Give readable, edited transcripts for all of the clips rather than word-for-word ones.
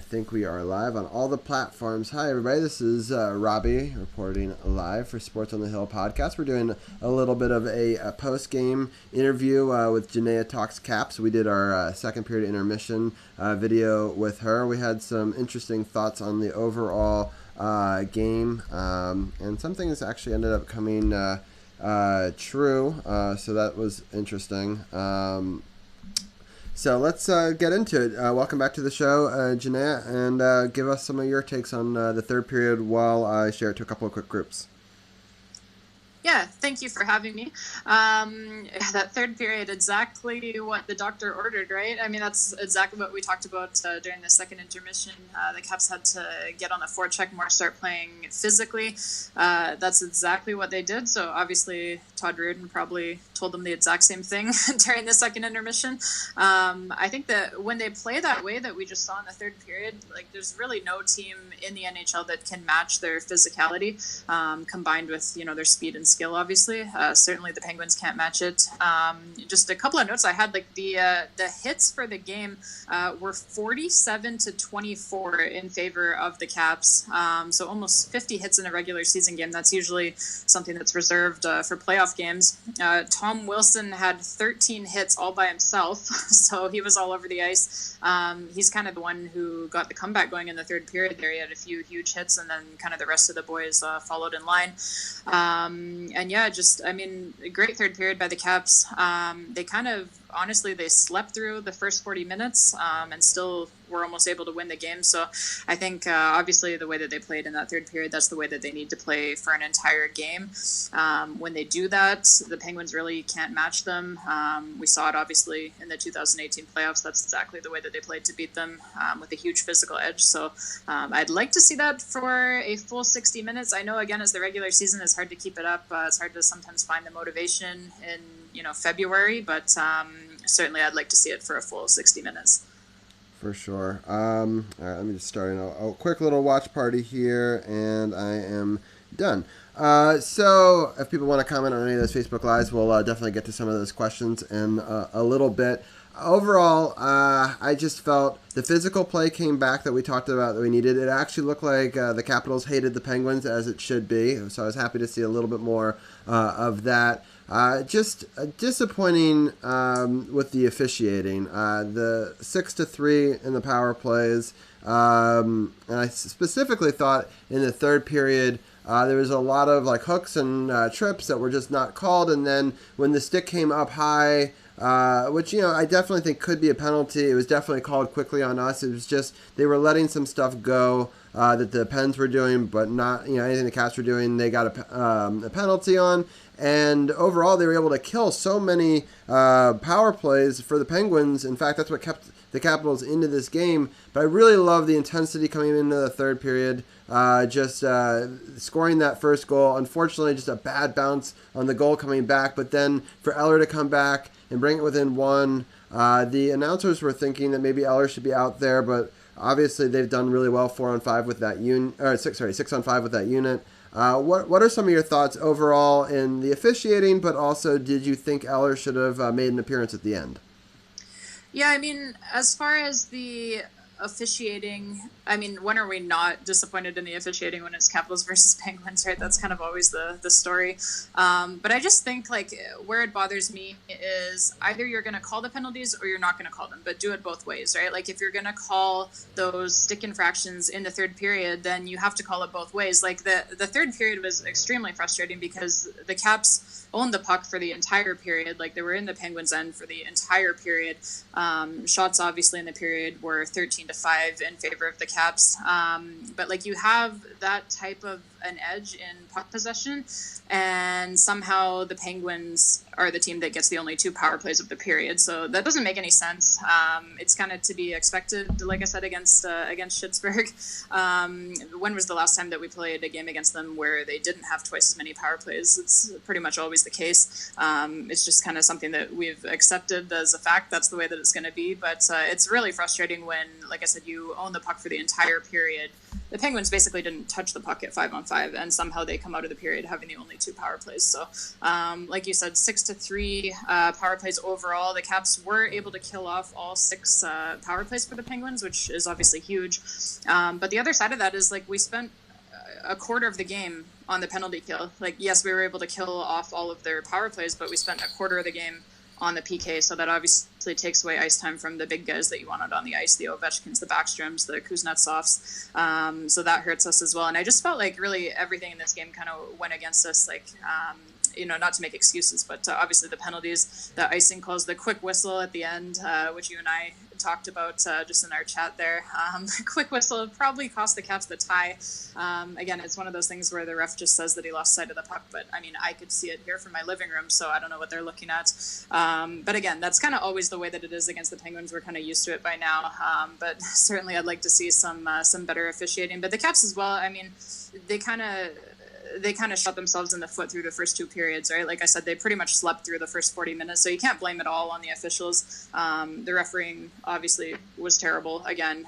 think we are live on all the platforms. Hi, everybody. This is Robbie reporting live for Sports on the Hill podcast. We're doing a little bit of a post-game interview with Jenaya Talks Caps. We did our second period intermission video with her. We had some interesting thoughts on the overall game, and some things actually ended up coming true, so that was interesting. So let's get into it. Welcome back to the show, Jenaya, and give us some of your takes on the third period while I share it to a couple of quick groups. Yeah, thank you for having me. That third period, exactly what the doctor ordered, right? I mean, that's exactly what we talked about during the second intermission. The Caps had to get on the forecheck more, start playing physically. That's exactly what they did. So obviously, Todd Reardon probably told them the exact same thing during the second intermission. I think that when they play that way that we just saw in the third period, like there's really no team in the NHL that can match their physicality combined with, their speed and skill, obviously. Certainly the Penguins can't match it. Just a couple of notes I had, like the hits for the game were 47-24 in favor of the Caps. So almost 50 hits in a regular season game. That's usually something that's reserved for playoff games. Tom Wilson had 13 hits all by himself, so he was all over the ice. He's kind of the one who got the comeback going in the third period there. He had a few huge hits, and then kind of the rest of the boys followed in line. And yeah, a great third period by the Caps. They kind of, honestly, they slept through the first 40 minutes and still were almost able to win the game. So I think, obviously, the way that they played in that third period, that's the way that they need to play for an entire game. When they do that, the Penguins really can't match them. We saw it, obviously, in the 2018 playoffs. That's exactly the way that they played to beat them, with a huge physical edge. So I'd like to see that for a full 60 minutes. I know, again, as the regular season, it's hard to keep it up. It's hard to sometimes find the motivation in, February, but certainly I'd like to see it for a full 60 minutes. For sure. All right, let me just start a quick little watch party here, and I am done. So if people want to comment on any of those Facebook Lives, we'll definitely get to some of those questions in a little bit. Overall, I just felt the physical play came back that we talked about that we needed. It actually looked like the Capitals hated the Penguins, as it should be, so I was happy to see a little bit more of that. Just disappointing with the officiating. The 6-3 in the power plays, and I specifically thought in the third period there was a lot of hooks and trips that were just not called, and then when the stick came up high, which I definitely think could be a penalty, it was definitely called quickly on us. It was just they were letting some stuff go that the Pens were doing, but not anything the Caps were doing. They got a penalty on. And overall, they were able to kill so many power plays for the Penguins. In fact, that's what kept the Capitals into this game. But I really love the intensity coming into the third period. Scoring that first goal. Unfortunately, just a bad bounce on the goal coming back. But then for Eller to come back and bring it within one, the announcers were thinking that maybe Eller should be out there. But obviously, they've done really well 4-on-5 with that unit, or 6-on-5 with that unit. What are some of your thoughts overall in the officiating, but also did you think Eller should have made an appearance at the end? Yeah, I mean, as far as the officiating, I mean, when are we not disappointed in the officiating when it's Capitals versus Penguins, right? That's kind of always the story. But I just think where it bothers me is either you're going to call the penalties or you're not going to call them, but do it both ways, right? Like if you're going to call those stick infractions in the third period, then you have to call it both ways. Like the third period was extremely frustrating because the Caps owned the puck for the entire period. Like they were in the Penguins' end for the entire period. Shots obviously in the period were 13-5 in favor of the Caps. But you have that type of an edge in puck possession, and somehow the Penguins are the team that gets the only 2 power plays of the period. So that doesn't make any sense. It's kind of to be expected, like I said, against Pittsburgh. When was the last time that we played a game against them where they didn't have twice as many power plays? It's pretty much always the case. It's just kind of something that we've accepted as a fact. That's the way that it's going to be. But it's really frustrating when, like I said, you own the puck for the entire period the Penguins basically didn't touch the puck at 5-on-5, and somehow they come out of the period having the only 2 power plays. So, like you said, 6-3 power plays overall. The Caps were able to kill off all 6 power plays for the Penguins, which is obviously huge. But the other side of that is, like, we spent a quarter of the game on the penalty kill. Like, yes, we were able to kill off all of their power plays, but we spent a quarter of the game on the PK, so that obviously takes away ice time from the big guys that you want out on the ice, the Ovechkins, the Backstroms, the Kuznetsovs. So that hurts us as well. And I just felt like really everything in this game kind of went against us, like, not to make excuses, but obviously the penalties, the icing calls, the quick whistle at the end, which you and I talked about just in our chat there. Quick whistle probably cost the Caps the tie. Again, it's one of those things where the ref just says that he lost sight of the puck, but I mean, I could see it here from my living room, so I don't know what they're looking at. But again, that's kind of always the way that it is against the Penguins. We're kind of used to it by now. But certainly I'd like to see some better officiating. But the Caps as well, I mean, they kind of shot themselves in the foot through the first 2 periods, right? Like I said, they pretty much slept through the first 40 minutes, so you can't blame it all on the officials. The refereeing obviously was terrible again,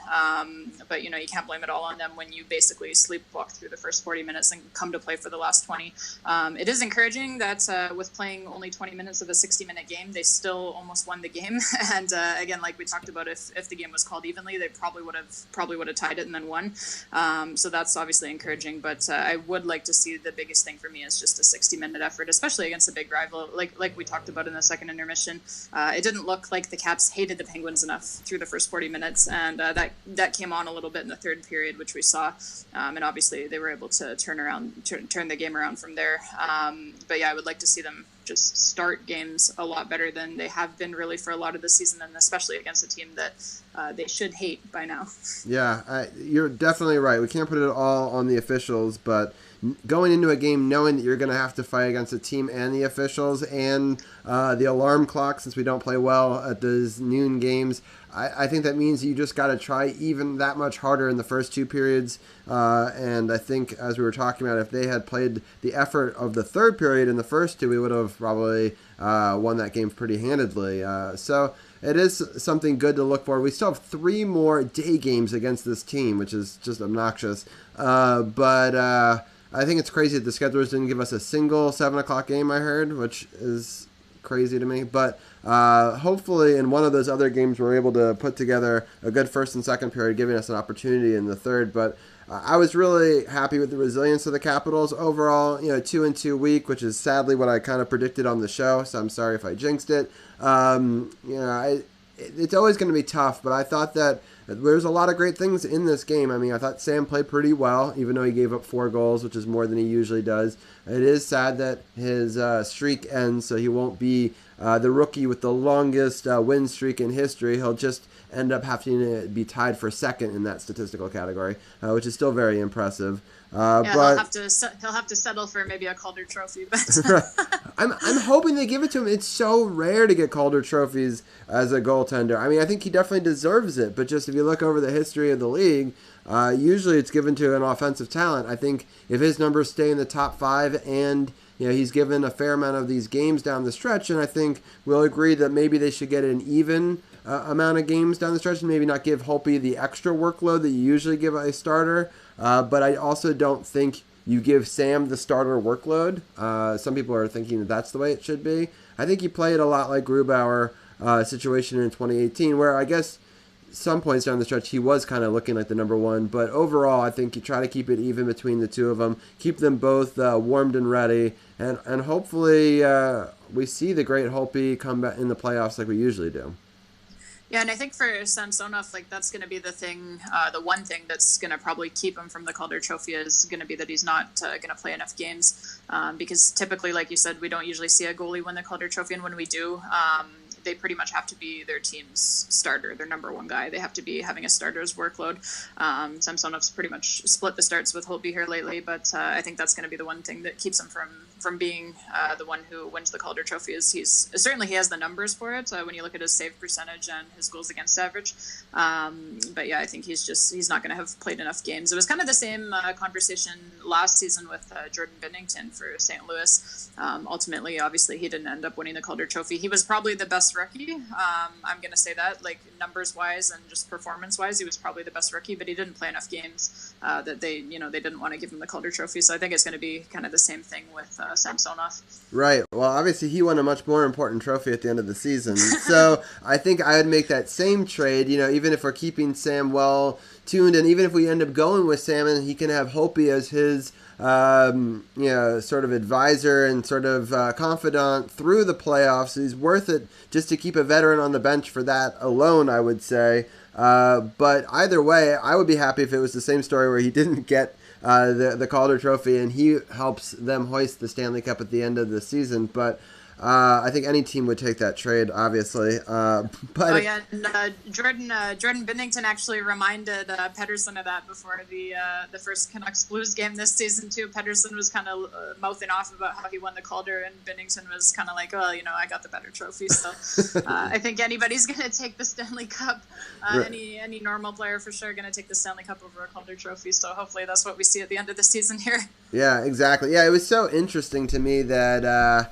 but you can't blame it all on them when you basically sleepwalk through the first 40 minutes and come to play for the last 20. It is encouraging that with playing only 20 minutes of a 60-minute game, they still almost won the game. And again, like we talked about, if the game was called evenly, they probably would have tied it and then won. So that's obviously encouraging, but I would like to see the biggest thing for me is just a 60-minute effort, especially against a big rival, like we talked about in the second intermission. It didn't look like the Caps hated the Penguins enough through the first 40 minutes, and that came on a little bit in the third period, which we saw, and obviously they were able to turn the game around from there. But yeah, I would like to see them just start games a lot better than they have been really for a lot of the season, and especially against a team that they should hate by now. Yeah, you're definitely right. We can't put it all on the officials, but going into a game knowing that you're going to have to fight against the team and the officials and the alarm clock, since we don't play well at those noon games, I think that means you just got to try even that much harder in the first 2 periods. And I think, as we were talking about, if they had played the effort of the third period in the first 2, we would have probably won that game pretty handedly. So it is something good to look for. We still have 3 more day games against this team, which is just obnoxious. But I think it's crazy that the schedulers didn't give us a single 7 o'clock game, I heard, which is crazy to me. But hopefully in one of those other games we're able to put together a good first and second period, giving us an opportunity in the third. But I was really happy with the resilience of the Capitals overall. 2-2 week, which is sadly what I kind of predicted on the show, so I'm sorry if I jinxed it. It's always going to be tough, but I thought that there's a lot of great things in this game. I mean, I thought Sam played pretty well, even though he gave up 4 goals, which is more than he usually does. It is sad that his streak ends, so he won't be the rookie with the longest win streak in history. He'll just end up having to be tied for second in that statistical category, which is still very impressive. But he'll have to settle for maybe a Calder Trophy. But I'm hoping they give it to him. It's so rare to get Calder trophies as a goaltender. I mean, I think he definitely deserves it. But just if you look over the history of the league, usually it's given to an offensive talent. I think if his numbers stay in the top 5 and he's given a fair amount of these games down the stretch, and I think we'll agree that maybe they should get an even amount of games down the stretch and maybe not give Holtby the extra workload that you usually give a starter. But I also don't think you give Sam the starter workload. Some people are thinking that that's the way it should be. I think you play it a lot like Grubauer situation in 2018, where I guess some points down the stretch he was kind of looking like the number 1. But overall, I think you try to keep it even between the 2 of them, keep them both warmed and ready, and hopefully we see the great Holtby come back in the playoffs like we usually do. Yeah, and I think for Samsonov, like, that's going to be the thing, the one thing that's going to probably keep him from the Calder Trophy is going to be that he's not going to play enough games, because typically, like you said, we don't usually see a goalie win the Calder Trophy, and when we do, they pretty much have to be their team's starter, their number 1 guy. They have to be having a starter's workload. Samsonov's pretty much split the starts with Holtby here lately, but I think that's going to be the one thing that keeps him from being the one who wins the Calder Trophy. Is he has the numbers for it when you look at his save percentage and his goals against average. But yeah, I think he's not going to have played enough games. It was kind of the same conversation last season with Jordan Binnington for St. Louis. Ultimately, obviously, he didn't end up winning the Calder Trophy. He was probably the best rookie. I'm going to say that, like, numbers-wise and just performance-wise, he was probably the best rookie, but he didn't play enough games that they didn't want to give him the Calder Trophy. So I think it's going to be kind of the same thing with Samsonov. Right. Well, obviously he won a much more important trophy at the end of the season. So I think I would make that same trade, even if we're keeping Sam well tuned, and even if we end up going with Sam and he can have Hopi as his sort of advisor and sort of confidant through the playoffs, he's worth it just to keep a veteran on the bench for that alone, I would say. But either way, I would be happy if it was the same story where he didn't get the Calder Trophy and he helps them hoist the Stanley Cup at the end of the season. But I think any team would take that trade, obviously. Jordan Binnington actually reminded Pettersson of that before the first Canucks Blues game this season too. Pettersson was kind of mouthing off about how he won the Calder, and Binnington was kind of like, "Oh, I got the better trophy." So I think anybody's going to take the Stanley Cup. Any normal player for sure going to take the Stanley Cup over a Calder Trophy. So hopefully that's what we see at the end of the season here. Yeah, exactly. Yeah, it was so interesting to me that.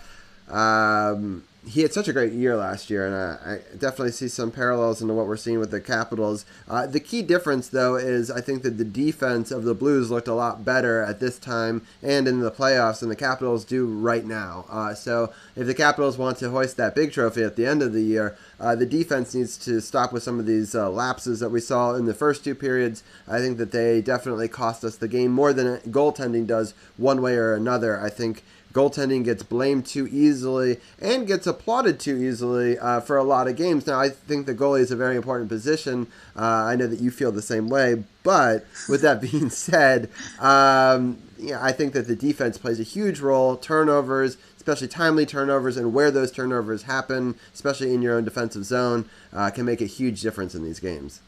He had such a great year last year, and I definitely see some parallels into what we're seeing with the Capitals. The key difference, though, is I think that the defense of the Blues looked a lot better at this time and in the playoffs than the Capitals do right now. So if the Capitals want to hoist that big trophy at the end of the year, the defense needs to stop with some of these lapses that we saw in the first two periods. I think that they definitely cost us the game more than goaltending does one way or another. I think goaltending gets blamed too easily and gets applauded too easily for a lot of games. Now, I think the goalie is a very important position. I know that you feel the same way. But with that being said, I think that the defense plays a huge role. Turnovers, especially timely turnovers, and where those turnovers happen, especially in your own defensive zone, can make a huge difference in these games.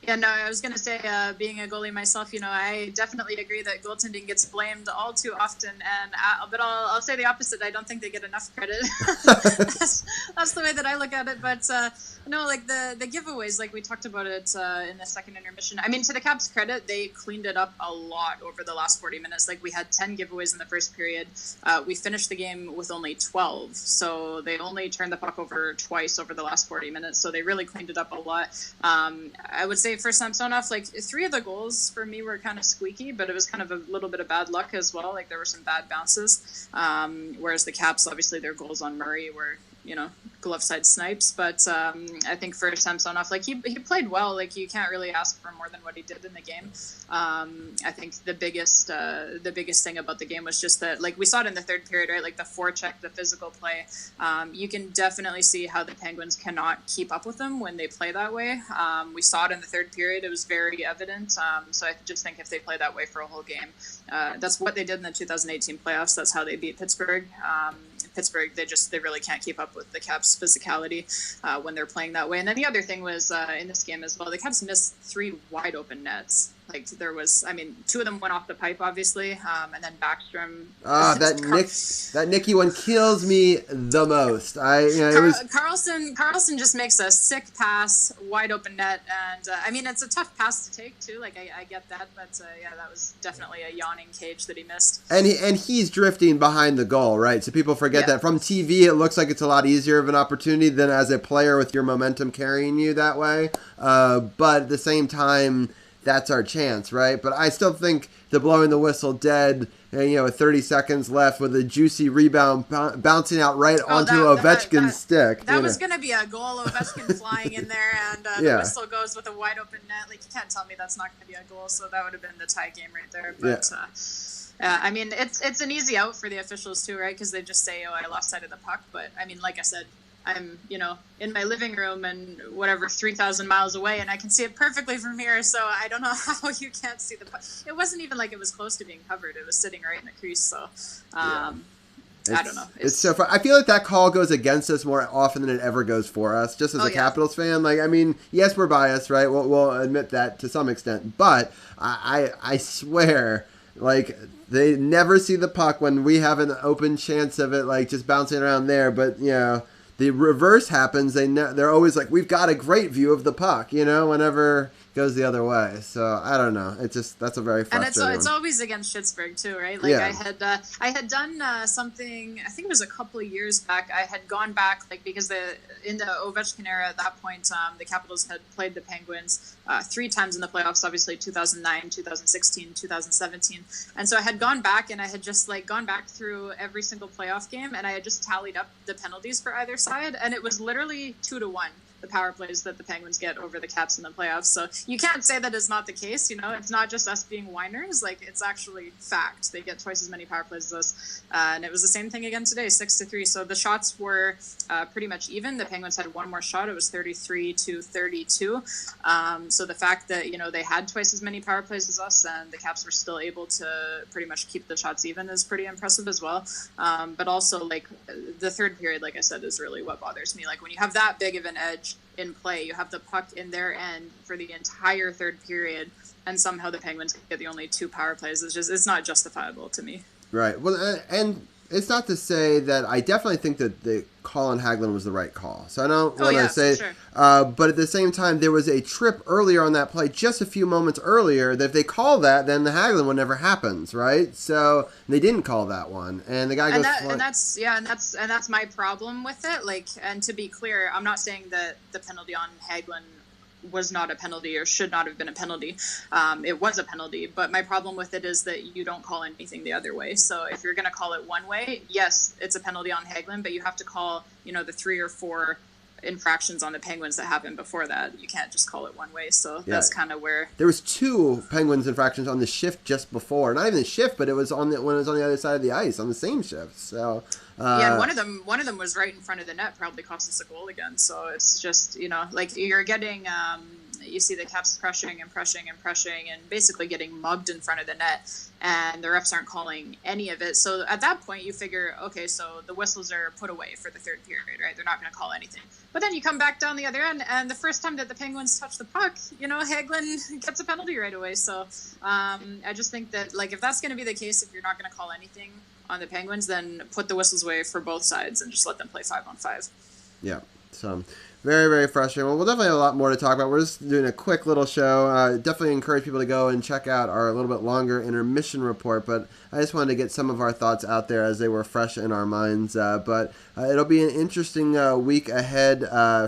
Yeah, no, I was going to say, being a goalie myself, I definitely agree that goaltending gets blamed all too often. But I'll say the opposite. I don't think they get enough credit. that's the way that I look at it. But like the giveaways, like we talked about it in the second intermission. I mean, to the Caps' credit, they cleaned it up a lot over the last 40 minutes. Like we had 10 giveaways in the first period. We finished the game with only 12. So they only turned the puck over twice over the last 40 minutes. So they really cleaned it up a lot. I would say for Samsonov, like 3 of the goals for me were kind of squeaky, but it was kind of a little bit of bad luck as well. Like there were some bad bounces. Whereas the Caps, obviously their goals on Murray were, glove side snipes. But I think for Samsonov, like he played well. Like you can't really ask for more than what he did in the game. I think the biggest thing about the game was just that, like we saw it in the third period, right? Like the forecheck, the physical play. You can definitely see how the Penguins cannot keep up with them when they play that way. We saw it in the third period. It was very evident. So I just think if they play that way for a whole game, that's what they did in the 2018 playoffs. That's how they beat Pittsburgh. Pittsburgh, they really can't keep up with the Caps' physicality when they're playing that way. And then the other thing was in this game as well, the Caps missed 3 wide open nets. Like there was, 2 of them went off the pipe, obviously, and then Backstrom. That Nicky one kills me the most. Carlson just makes a sick pass, wide open net, and it's a tough pass to take too. Like I get that, but that was definitely a yawning cage that he missed. And he's drifting behind the goal, right? So people forget that from TV, it looks like it's a lot easier of an opportunity than as a player with your momentum carrying you that way. But at the same time, that's our chance, right? But I still think the blowing the whistle dead, with 30 seconds left with a juicy rebound bouncing out right onto Ovechkin's stick. That was going to be a goal, Ovechkin flying in there, and the whistle goes with a wide open net. Like, you can't tell me that's not going to be a goal, so that would have been the tie game right there. But, it's an easy out for the officials too, right? Because they just say, I lost sight of the puck. But, like I said, I'm, in my living room and 3,000 miles away, and I can see it perfectly from here. So I don't know how you can't see the puck. It wasn't even like it was close to being covered. It was sitting right in the crease. So I don't know. It's so far. I feel like that call goes against us more often than it ever goes for us. Just as a Capitals fan, yes, we're biased, right? We'll admit that to some extent, but I swear, they never see the puck when we have an open chance of it, just bouncing around there. But the reverse happens. They're always like, we've got a great view of the puck, whenever goes the other way. So I don't know. That's a very frustrating And it's one. always against Schittsburg too, right? Like Yeah. I had done something. I think it was a couple of years back. I had gone back because in the Ovechkin era at that point, the Capitals had played the Penguins 3 times in the playoffs. Obviously, 2009, 2016, 2017, and so I had gone back and I had just gone back through every single playoff game, and I had just tallied up the penalties for either side, and it was literally 2-1. The power plays that the Penguins get over the Caps in the playoffs. So you can't say that is not the case. It's not just us being whiners. It's actually fact. They get twice as many power plays as us. And it was the same thing again today, 6-3. So the shots were pretty much even. The Penguins had one more shot. It was 33-32. So the fact that, they had twice as many power plays as us and the Caps were still able to pretty much keep the shots even is pretty impressive as well. But also, the third period, like I said, is really what bothers me. When you have that big of an edge in play, you have the puck in their end for the entire third period, and somehow the Penguins get the only 2 power plays. It's not justifiable to me. Right. Well, and it's not to say that I definitely think that the call on Hagelin was the right call. So I don't want to say, sure. But at the same time, there was a trip earlier on that play, just a few moments earlier, that if they call that, then the Hagelin one never happens, right? So they didn't call that one, and the guy goes. And that's my problem with it. And to be clear, I'm not saying that the penalty on Hagelin was not a penalty or should not have been a penalty. It was a penalty, but my problem with it is that you don't call anything the other way. So if you're going to call it one way, yes, it's a penalty on Hagelin, but you have to call, the 3 or 4 infractions on the Penguins that happened before that. You can't just call it one way. So that's kind of where there was 2 Penguins infractions on the shift just before. Not even the shift, but it was when it was on the other side of the ice on the same shift. So and one of them was right in front of the net, probably cost us a goal again. So it's just you're getting you see the Caps pressing and basically getting mugged in front of the net, and the refs aren't calling any of it. So at that point, you figure, okay, so the whistles are put away for the third period, right? They're not going to call anything. But then you come back down the other end, and the first time that the Penguins touch the puck, Hagelin gets a penalty right away. So I just think that, if that's going to be the case, if you're not going to call anything on the Penguins, then put the whistles away for both sides and just let them play 5-on-5. Yeah, so very, very frustrating. Well, we'll definitely have a lot more to talk about. We're just doing a quick little show. Definitely encourage people to go and check out our little bit longer intermission report, but I just wanted to get some of our thoughts out there as they were fresh in our minds. But it'll be an interesting week ahead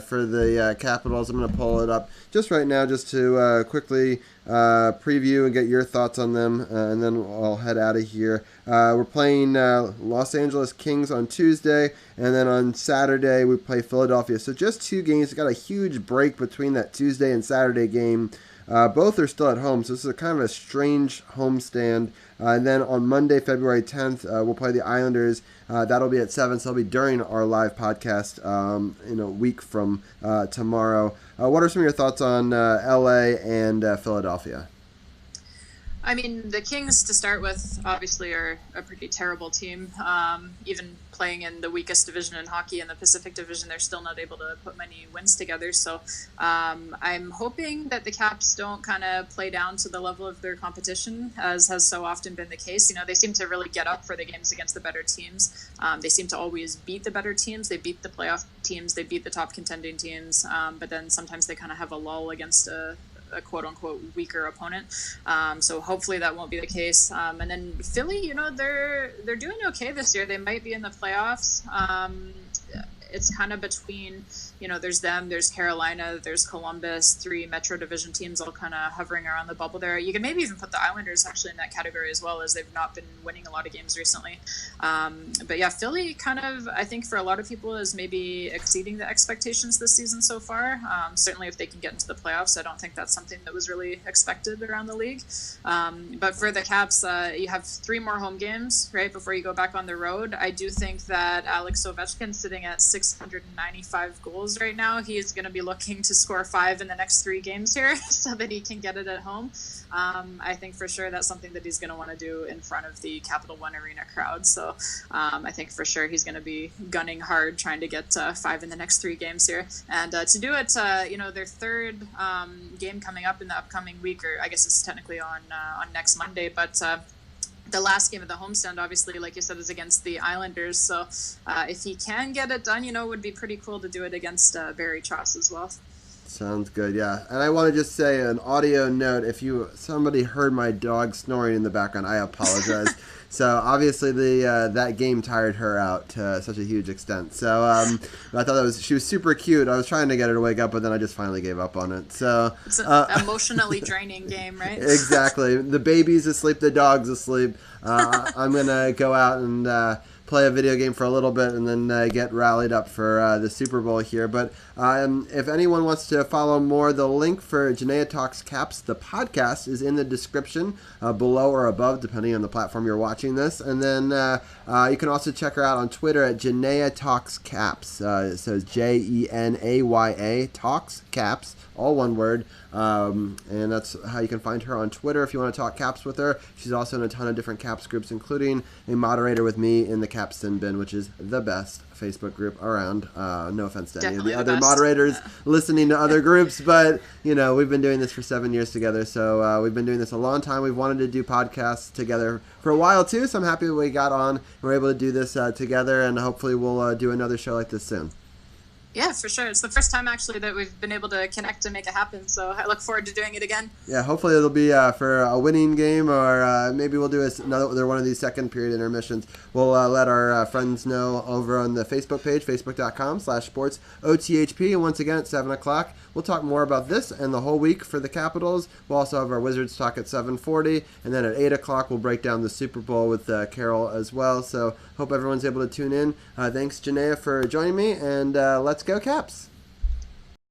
for the Capitals. I'm going to pull it up just right now just to quickly preview and get your thoughts on them, and then I'll head out of here. We're playing Los Angeles Kings on Tuesday, and then on Saturday we play Philadelphia. So just 2 games. We've got a huge break between that Tuesday and Saturday game. Both are still at home, so this is kind of a strange homestand. And then on Monday, February 10th, we'll play the Islanders. That'll be at 7, so it'll be during our live podcast in a week from tomorrow. What are some of your thoughts on LA and Philadelphia? I mean, the Kings, to start with, obviously are a pretty terrible team. Even playing in the weakest division in hockey, in the Pacific Division, they're still not able to put many wins together. So I'm hoping that the Caps don't kind of play down to the level of their competition, as has so often been the case. They seem to really get up for the games against the better teams. They seem to always beat the better teams. They beat the playoff teams. They beat the top contending teams. But then sometimes they kind of have a lull against a quote-unquote weaker opponent. So hopefully that won't be the case. And then Philly, they're doing okay this year. They might be in the playoffs. It's kind of between, there's them, there's Carolina, there's Columbus, 3 Metro Division teams all kind of hovering around the bubble there. You can maybe even put the Islanders actually in that category as well, as they've not been winning a lot of games recently. But yeah, Philly kind of, I think for a lot of people, is maybe exceeding the expectations this season so far. Certainly if they can get into the playoffs, I don't think that's something that was really expected around the league. But for the Caps, you have 3 more home games, right, before you go back on the road. I do think that Alex Ovechkin, sitting at 695 goals right now, he is going to be looking to score 5 in the next 3 games here so that he can get it at home. I think for sure that's something that he's going to want to do in front of the Capital One Arena crowd. So I think for sure he's going to be gunning hard trying to get 5 in the next 3 games here. And to do it, their third game coming up in the upcoming week, or I guess it's technically on next Monday, but the last game of the homestand, obviously, like you said, is against the Islanders. So if he can get it done, it would be pretty cool to do it against Barry Trotz as well. Sounds good, yeah. And I want to just say an audio note. If somebody heard my dog snoring in the background, I apologize. So obviously that game tired her out to such a huge extent. So I thought she was super cute. I was trying to get her to wake up, but then I just finally gave up on it. So it's an emotionally draining game, right? Exactly. The baby's asleep, the dog's asleep. I'm gonna go out and play a video game for a little bit and then get rallied up for the Super Bowl here. But if anyone wants to follow more, the link for Jenaya Talks Caps, the podcast, is in the description below or above, depending on the platform you're watching this. And then you can also check her out on Twitter at Jenaya Talks Caps. It says Jenaya Talks Caps, all one word. And that's how you can find her on Twitter if you want to talk caps with her. She's also in a ton of different caps groups, including a moderator with me in the Caps Sin Bin, which is the best Facebook group around. No offense to any of the other moderators listening to other groups, but we've been doing this for 7 years together, so we've been doing this a long time. We've wanted to do podcasts together for a while too, so I'm happy that we got on and we're able to do this together, and hopefully we'll do another show like this soon. Yeah, for sure. It's the first time, actually, that we've been able to connect and make it happen, so I look forward to doing it again. Yeah, hopefully it'll be for a winning game, or maybe we'll do another one of these second period intermissions. We'll let our friends know over on the Facebook page, facebook.com/SportsOTHP, and once again at 7 o'clock, we'll talk more about this and the whole week for the Capitals. We'll also have our Wizards talk at 7:40, and then at 8 o'clock we'll break down the Super Bowl with Carol as well, so hope everyone's able to tune in. Thanks, Jenaya, for joining me, and let's go Caps!